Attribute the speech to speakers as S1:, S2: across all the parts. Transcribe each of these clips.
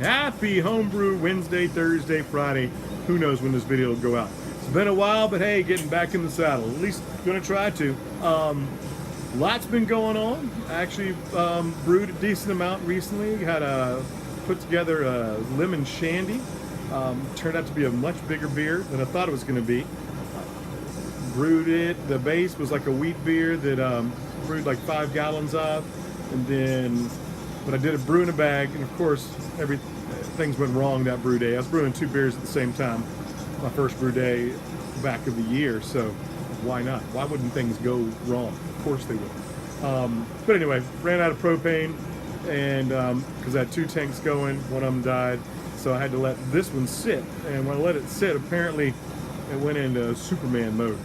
S1: Happy Homebrew Wednesday, Thursday, Friday. Who knows when this video will go out. It's been a while, but hey, getting back in the saddle. At least gonna try to. Lots been going on. I actually brewed a decent amount recently. Had put together a lemon shandy. Turned out to be a much bigger beer than I thought it was gonna be. Brewed it. The base was like a wheat beer that brewed like 5 gallons of, and then but I did a brew in a bag, and of course things went wrong that brew day. I was brewing 2 beers at the same time. My first brew day back of the year, so why not? Why wouldn't things go wrong? Of course they would. But anyway, ran out of propane, and because I had 2 tanks going, one of them died, so I had to let this one sit. And when I let it sit, apparently it went into Superman mode.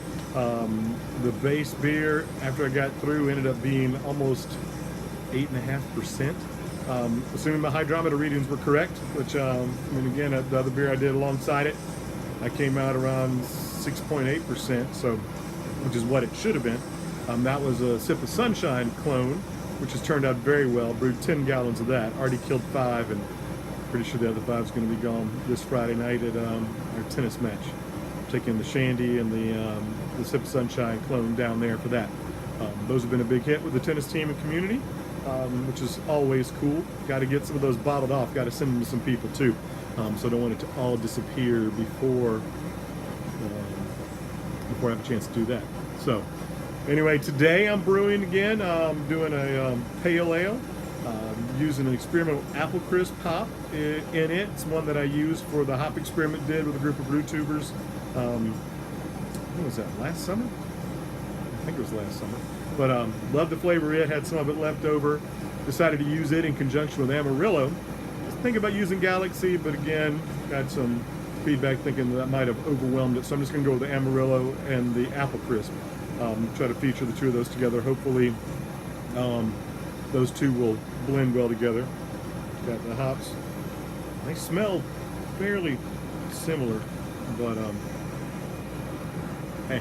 S1: The base beer, after I got through, ended up being almost 8.5%. Assuming my hydrometer readings were correct, which, I mean, again, the other beer I did alongside it, I came out around 6.8%, so, which is what it should have been. That was a Sip of Sunshine clone, which has turned out very well. Brewed 10 gallons of that, already killed 5, and pretty sure the other 5 is going to be gone this Friday night at our tennis match. Taking the Shandy and the Sip of Sunshine clone down there for that. Those have been a big hit with the tennis team and community, which is always cool. Got to get some of those bottled off. Got to send them to some people too. So I don't want it to all disappear before I have a chance to do that. So anyway, today I'm brewing again. I'm doing a pale ale. Using an experimental apple crisp hop in it. It's one that I used for the hop experiment did with a group of brew tubers. When was that, last summer? I think it was last summer. But loved the flavor it, had some of it left over. Decided to use it in conjunction with Amarillo. I was thinking about using Galaxy, but again, got some feedback thinking that might have overwhelmed it. So I'm just gonna go with the Amarillo and the apple crisp. Try to feature the 2 of those together. Hopefully those 2 will blend well together. Got the hops. They smell fairly similar, but hey,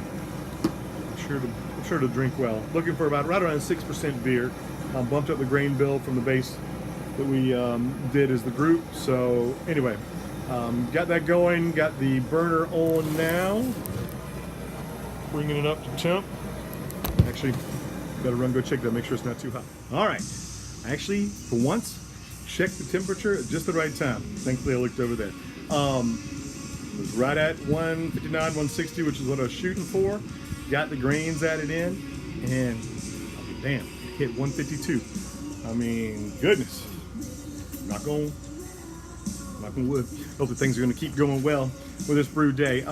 S1: I'm sure to drink well. Looking for about right around 6% beer. Bumped up the grain bill from the base that we did as the group. So anyway, got that going. Got the burner on now. Bringing it up to temp. Actually, better run go check that. Make sure it's not too hot. All right. Actually, for once, checked the temperature at just the right time. Thankfully, I looked over there. It was right at 159, 160, which is what I was shooting for. Got the grains added in, and I'll be damned, hit 152. I mean, goodness. Knock on wood. Hopefully things are going to keep going well with this brew day.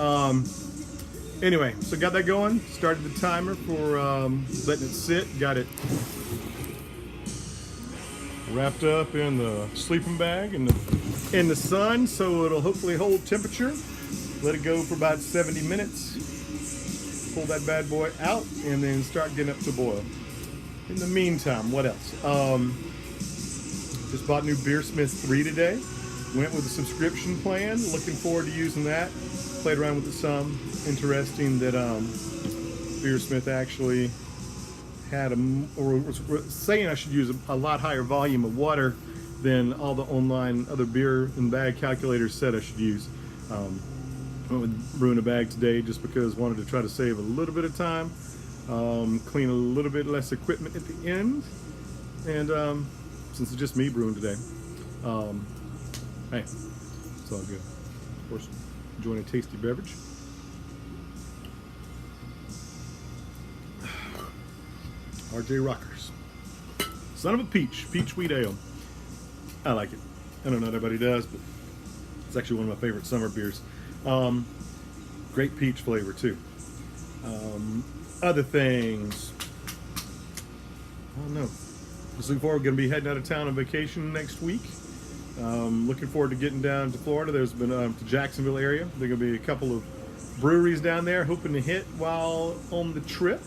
S1: Anyway, so got that going. Started the timer for letting it sit. Got it wrapped up in the sleeping bag in the sun, so it'll hopefully hold temperature. Let it go for about 70 minutes. Pull that bad boy out and then start getting up to boil. In the meantime, what else? Just bought new Beersmith 3 today. Went with a subscription plan. Looking forward to using that. Played around with it some. Interesting that Beersmith actually had or was saying I should use a lot higher volume of water than all the online other beer and bag calculators said I should use. Went with brewing a bag today just because wanted to try to save a little bit of time, clean a little bit less equipment at the end, and since it's just me brewing today, hey, it's all good. Of course, enjoying a tasty beverage. RJ Rockers. Son of a peach wheat ale. I like it. I don't know if everybody does, but it's actually one of my favorite summer beers. Great peach flavor too. Other things. I don't know. Just looking forward. Going to be heading out of town on vacation next week. Looking forward to getting down to Florida. There's been to Jacksonville area. There's going to be a couple of breweries down there. Hoping to hit while on the trip.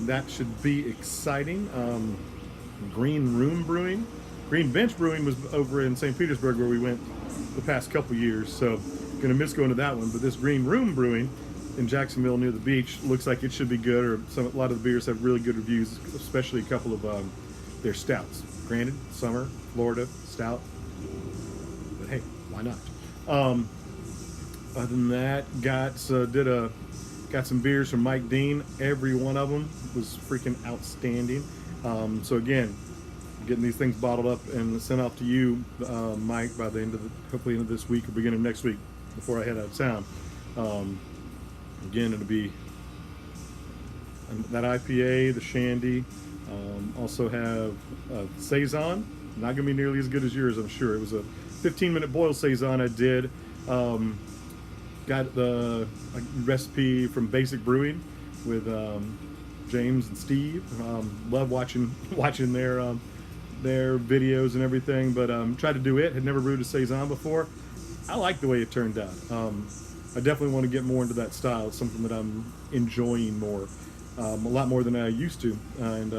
S1: That should be exciting. Green Room Brewing. Green Bench Brewing was over in St. Petersburg where we went the past couple years, so gonna miss going to that one. But this Green Room Brewing in Jacksonville near the beach looks like it should be good, or a lot of the beers have really good reviews, especially a couple of their stouts. Granted, summer, Florida, stout, but hey, why not? Other than that, got some beers from Mike Dean. Every one of them was freaking outstanding. So again, getting these things bottled up and sent off to you, Mike, by the end of hopefully end of this week or beginning of next week, before I head out of town. Again, it'll be that IPA, the Shandy. Also have Saison. Not gonna be nearly as good as yours, I'm sure. It was a 15-minute boil Saison I did. Got the recipe from Basic Brewing with James and Steve. Love watching their videos and everything, but tried to do it. Had never brewed a Saison before. I like the way it turned out. I definitely want to get more into that style. It's something that I'm enjoying more, a lot more than I used to, and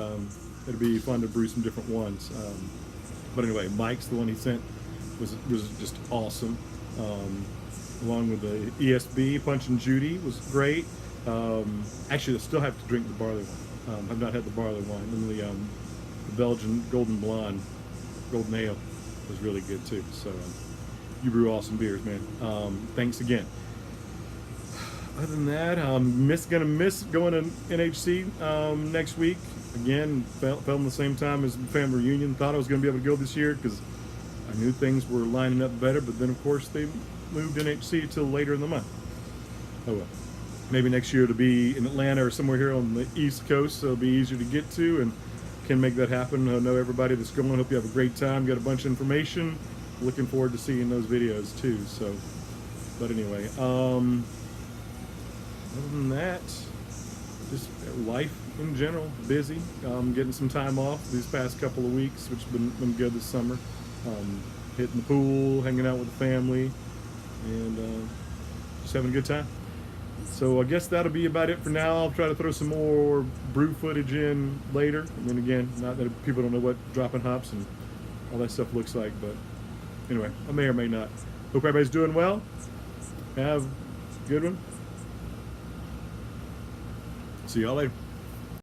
S1: it'll be fun to brew some different ones. But anyway, Mike's the one he sent was just awesome. Along with the ESB Punch and Judy was great. Actually, I still have to drink the barley one. I've not had the barley wine, and the Belgian Golden Blonde, Golden Ale was really good too. So you brew awesome beers, man. Thanks again. Other than that, gonna miss going to NHC next week. Again, filmed the same time as the family reunion. Thought I was gonna be able to go this year because I knew things were lining up better, but then of course they moved NHC till later in the month. Oh well. Maybe next year it'll be in Atlanta or somewhere here on the East Coast, so it'll be easier to get to and can make that happen. I know everybody that's going. Hope you have a great time. Got a bunch of information. Looking forward to seeing those videos too. So, but anyway, other than that, just life in general, busy. Getting some time off these past couple of weeks, which has been good this summer. Hitting the pool, hanging out with the family, and just having a good time. So I guess that'll be about it for now. I'll try to throw some more brew footage in later. And then again, not that people don't know what dropping hops and all that stuff looks like, but anyway, I may or may not. Hope everybody's doing well. Have a good one. See y'all later.